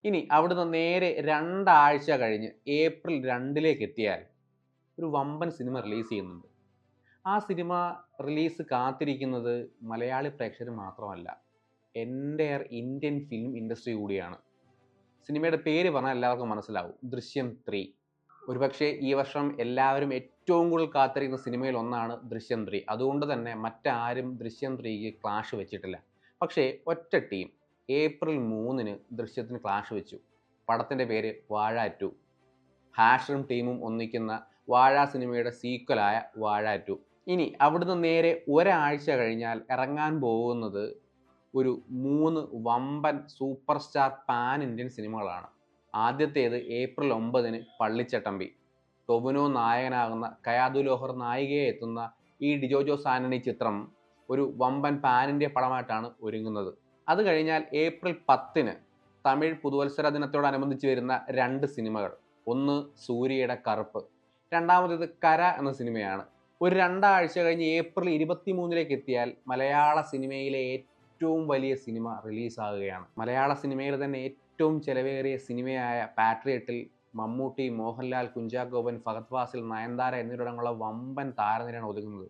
ഇനി അവിടുന്ന് നേരെ 2 ആഴ്ച കഴിഞ്ഞ് ഏപ്രിൽ 2 എത്തിയാൽ ഒരു വമ്പൻ സിനിമ റിലീസ് ചെയ്യുന്നുണ്ട്. ആ സിനിമ റിലീസ് കാത്തിരിക്കുന്നത് മലയാളി പ്രേക്ഷകർ മാത്രമല്ല. എൻ്റയർ ഇന്ത്യൻ ഫിലിം ഇൻഡസ്ട്രി കൂടിയാണ്. സിനിമയുടെ പേര് പറഞ്ഞാൽ എല്ലാവർക്കും മനസ്സിലാവും. 'ദൃശ്യം 3'. ഒരുപക്ഷേ ഈ വർഷം എല്ലാവരും ഏറ്റവും കൂടുതൽ കാത്തിരിക്കുന്ന സിനിമയിൽ ഒന്നാണ് 'ദൃശ്യം 3'. അതുകൊണ്ട് തന്നെ മറ്റാരും 'ദൃശ്യം 3'ക്ക് ക്ലാഷ് വെച്ചിട്ടില്ല. പക്ഷേ ഒറ്റ ടീം ഏപ്രിൽ 3-ന് 'ദൃശ്യത്തിന്' ക്ലാഷ് വെച്ചു. പടത്തിൻ്റെ പേര് 'വാഴ 2'. ഹാഷറും ടീമും ഒന്നിക്കുന്ന വാഴ സിനിമയുടെ സീക്വലായ 'വാഴ 2'. ഇനി അവിടുന്ന് നേരെ ഒരാഴ്ച കഴിഞ്ഞാൽ ഇറങ്ങാൻ പോകുന്നത് ഒരു 3 വമ്പൻ സൂപ്പർ സ്റ്റാർ പാൻ ഇന്ത്യൻ സിനിമകളാണ്. ആദ്യത്തേത് ഏപ്രിൽ 9-ന് 'പള്ളിച്ചട്ടമ്പി'. ടൊവിനോ നായകനാകുന്ന കയാതു ലോഹർ നായികയായി എത്തുന്ന ഈ ഡിജോ ജോസ് ആന്റണി ചിത്രം ഒരു വമ്പൻ പാൻ ഇന്ത്യ പടമായിട്ടാണ് ഒരുങ്ങുന്നത്. അത് കഴിഞ്ഞാൽ ഏപ്രിൽ 10-ന് തമിഴ് പുതുവത്സര ദിനത്തോടനുബന്ധിച്ച് വരുന്ന 2 സിനിമകൾ. ഒന്ന് സൂര്യയുടെ 'കറുപ്പ്', രണ്ടാമത്തേത് 'കര' എന്ന സിനിമയാണ്. ഒരു 2 ആഴ്ച കഴിഞ്ഞ് ഏപ്രിൽ 23-ലേക്ക് എത്തിയാൽ മലയാള സിനിമയിലെ ഏറ്റവും വലിയ സിനിമ റിലീസാകുകയാണ്. മലയാള സിനിമയിലെ തന്നെ ഏറ്റവും ചെലവേറിയ സിനിമയായ 'പാട്രിയറ്റിൽ' മമ്മൂട്ടി, മോഹൻലാൽ, കുഞ്ചാക്കോ ബോബൻ, ഫഹദ് ഫാസിൽ, നയൻതാര എന്നിവരടങ്ങുള്ള വമ്പൻ താരനിരയാണ് ഒതുങ്ങുന്നത്.